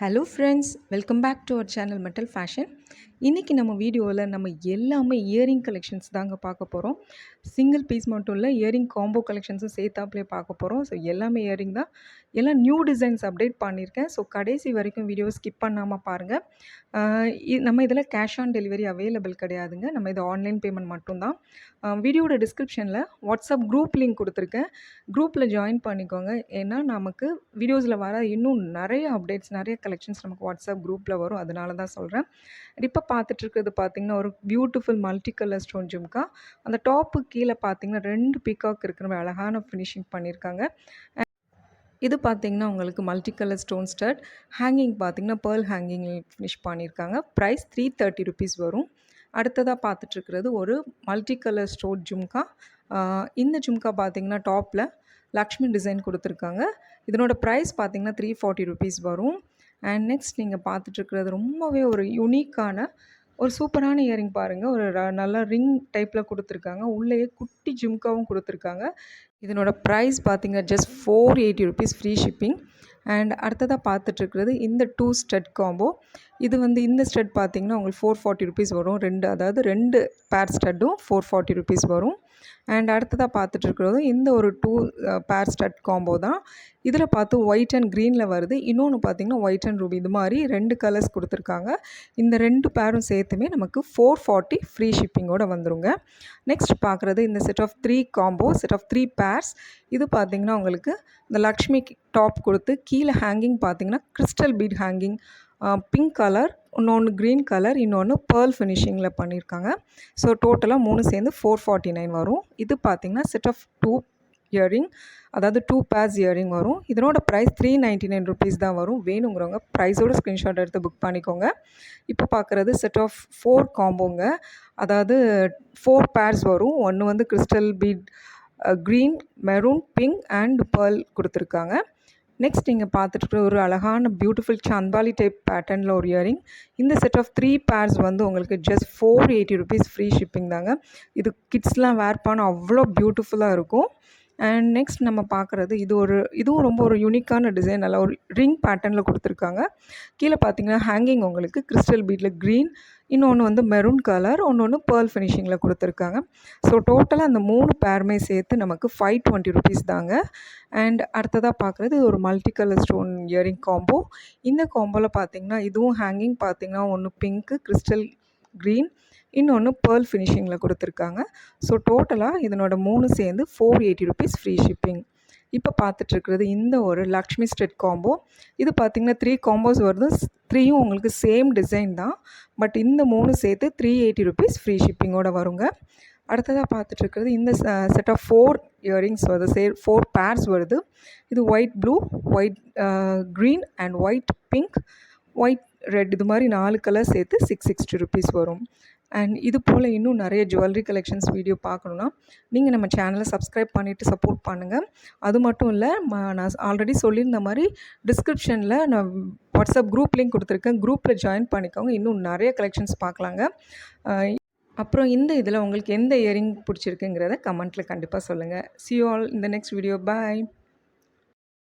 Hello friends, welcome back to our channel metal fashion. இன்றைக்கி நம்ம வீடியோவில் நம்ம எல்லாமே இயரிங் கலெக்ஷன்ஸ் தாங்க பார்க்க போகிறோம். சிங்கிள் பீஸ் மட்டும் இல்லை, இயரிங் காம்போ கலெக்ஷன்ஸும் சேர்த்தாப்புலேயே பார்க்க போகிறோம். ஸோ எல்லாமே இயரிங் தான். எல்லாம் நியூ டிசைன்ஸ் அப்டேட் பண்ணியிருக்கேன். ஸோ கடைசி வரைக்கும் வீடியோ ஸ்கிப் பண்ணாமல் பாருங்கள். நம்ம இதில் கேஷ் ஆன் டெலிவரி அவைலபிள் கிடையாதுங்க. நம்ம இது ஆன்லைன் பேமெண்ட் மட்டும்தான். வீடியோட டிஸ்கிரிப்ஷனில் வாட்ஸ்அப் குரூப் லிங்க் கொடுத்துருக்கேன். குரூப்பில் ஜாயின் பண்ணிக்கோங்க. ஏன்னா நமக்கு வீடியோஸில் வர இன்னும் நிறைய அப்டேட்ஸ், நிறைய கலெக்ஷன்ஸ் நமக்கு வாட்ஸ்அப் குரூப்பில் வரும். அதனால தான் சொல்கிறேன். இப்போ பார்த்துட்ருக்கிறது பார்த்திங்கன்னா ஒரு beautiful multi colour stone jhumka. அந்த டாப்புக்கு கீழே பார்த்திங்கன்னா 2 பீகாக் இருக்கிற மாதிரி அழகான ஃபினிஷிங் பண்ணியிருக்காங்க. இது பார்த்திங்கன்னா உங்களுக்கு multi colour stone stud. Hanging பார்த்திங்கன்னா பேர்ல் ஹேங்கிங் ஃபினிஷ் பண்ணியிருக்காங்க. ப்ரைஸ் 330 ருபீஸ் வரும். அடுத்ததாக பார்த்துட்ருக்கிறது ஒரு மல்டி கலர் ஸ்டோன் ஜும்கா. இந்த ஜும்கா பார்த்திங்கன்னா டாப்பில் லக்ஷ்மி டிசைன் கொடுத்துருக்காங்க. இதனோட ப்ரைஸ் பார்த்திங்கன்னா 340 ருபீஸ் வரும். அண்ட் நெக்ஸ்ட் நீங்கள் பார்த்துட்ருக்கிறது ரொம்பவே ஒரு யூனிக்கான ஒரு சூப்பரான இயரிங் பாருங்கள். ஒரு நல்லா ரிங் டைப்பில் கொடுத்துருக்காங்க. உள்ளேயே குட்டி ஜும்காவும் கொடுத்துருக்காங்க. இதனோட ப்ரைஸ் பார்த்திங்க just 480 rupees, free shipping. And அடுத்ததாக பார்த்துட்ருக்கிறது இந்த 2 ஸ்டட் காம்போ. இது இந்த ஸ்டட் பார்த்திங்கன்னா உங்களுக்கு 440 ருபீஸ் வரும். ரெண்டு பேர் ஸ்டட்டும் 440 ருபீஸ் வரும். அண்ட் அடுத்ததாக பார்த்துட்ருக்கிறது இந்த ஒரு 2 பேர் ஸ்டட் காம்போ தான். இதில் பார்த்து ஒயிட் அண்ட் க்ரீனில் வருது. இன்னொன்று பார்த்திங்கன்னா ஒயிட் அண்ட் ரூபி. இது மாதிரி 2 கலர்ஸ் கொடுத்துருக்காங்க. இந்த 2 பேரும் சேர்த்துமே நமக்கு 440 ஃப்ரீ ஷிப்பிங்கோடு வந்துருங்க. நெக்ஸ்ட் பார்க்குறது இந்த set of 3 combo, set of 3 pairs. இது பார்த்திங்கன்னா உங்களுக்கு இந்த லக்ஷ்மி டாப் கொடுத்து கீழே ஹேங்கிங் பார்த்திங்கன்னா crystal bead hanging, pink colour, இன்னொன்று க்ரீன் கலர், இன்னொன்று பேர்ல் ஃபினிஷிங்கில் பண்ணியிருக்காங்க. ஸோ டோட்டலாக 3 சேர்ந்து 449 வரும். இது பார்த்திங்கன்னா செட் ஆஃப் 2 இயரிங், அதாவது 2 பேர்ஸ் இயரிங் வரும். இதனோட ப்ரைஸ் 399 ருபீஸ் தான் வரும். வேணுங்கிறவங்க ப்ரைஸோட ஸ்க்ரீன்ஷாட் எடுத்து புக் பண்ணிக்கோங்க. இப்போ பார்க்குறது செட் ஆஃப் 4 காம்போங்க. அதாவது 4 பேர்ஸ் வரும். ஒன்று crystal bead green, maroon, pink and pearl கொடுத்துருக்காங்க. நெக்ஸ்ட் நீங்கள் பார்த்துட்டு ஒரு அழகான பியூட்டிஃபுல் சந்தாலி டைப் பேட்டர்னில் ஒரு இயரிங். இந்த செட் ஆஃப் 3 பேர்ஸ் உங்களுக்கு ஜஸ்ட் 480 ருபீஸ், ஃப்ரீ ஷிப்பிங் தாங்க. இது கிட்ஸ்லாம் வேர் பண்ண அவ்வளோ பியூட்டிஃபுல்லாக இருக்கும். அண்ட் நெக்ஸ்ட் நம்ம பார்க்குறது இதுவும் ரொம்ப ஒரு யூனிக்கான டிசைன். நல்லா ஒரு ரிங் பேட்டர்னில் கொடுத்துருக்காங்க. கீழே பார்த்தீங்கன்னா ஹேங்கிங் உங்களுக்கு கிறிஸ்டல் பீட்டில் க்ரீன், இன்னொன்று மெரூன் கலர், ஒன்று பேர்ல் ஃபினிஷிங்கில் கொடுத்துருக்காங்க. ஸோ டோட்டலாக அந்த 3 பேருமே சேர்த்து நமக்கு 520 ருபீஸ் தாங்க. அண்ட் அடுத்ததாக பார்க்குறது ஒரு multi colour stone earring combo. இந்த காம்போவில் பார்த்திங்கன்னா இதுவும் ஹேங்கிங் பார்த்திங்கன்னா ஒன்று பிங்க்கு, கிறிஸ்டல் க்ரீன், இன்னொன்று பேர்ல் ஃபினிஷிங்கில் கொடுத்துருக்காங்க. ஸோ டோட்டலாக இதனோட 3 சேர்ந்து 480 ருபீஸ், ஃப்ரீ ஷிப்பிங். இப்போ பார்த்துட்ருக்கிறது இந்த ஒரு லக்ஷ்மி ஸ்டெட் காம்போ. இது பார்த்திங்கன்னா 3 காம்போஸ் வருது. 3யும் உங்களுக்கு சேம் டிசைன் தான். பட் இந்த 3 சேர்த்து 380 ருபீஸ், ஃப்ரீ ஷிப்பிங்கோடு வருங்க. அடுத்ததாக பார்த்துட்ருக்கிறது இந்த செட் ஆஃப் 4 இயரிங்ஸ் வருது. 4 பேர்ஸ் வருது. இது white blue, white green and white pink, white red, இது மாதிரி 4 கலர் சேர்த்து 660 ருபீஸ் வரும். அண்ட் இது போல் இன்னும் நிறைய ஜுவல்லரி கலெக்ஷன்ஸ் வீடியோ பார்க்கணுன்னா நீங்கள் நம்ம சேனலை சப்ஸ்கிரைப் பண்ணிவிட்டு சப்போர்ட் பண்ணுங்கள். அது மட்டும் இல்லை, நான் ஆல்ரெடி சொல்லியிருந்த மாதிரி டிஸ்கிரிப்ஷனில் நான் வாட்ஸ்அப் குரூப் லிங்க் கொடுத்துருக்கேன். குரூப்பில் ஜாயின் பண்ணிக்கோங்க. இன்னும் நிறைய கலெக்ஷன்ஸ் பார்க்கலாங்க. அப்புறம் இந்த இதில் உங்களுக்கு எந்த இயரிங் பிடிச்சிருக்குங்கிறத கமெண்ட்டில் கண்டிப்பாக சொல்லுங்கள். See you all in the next video. Bye.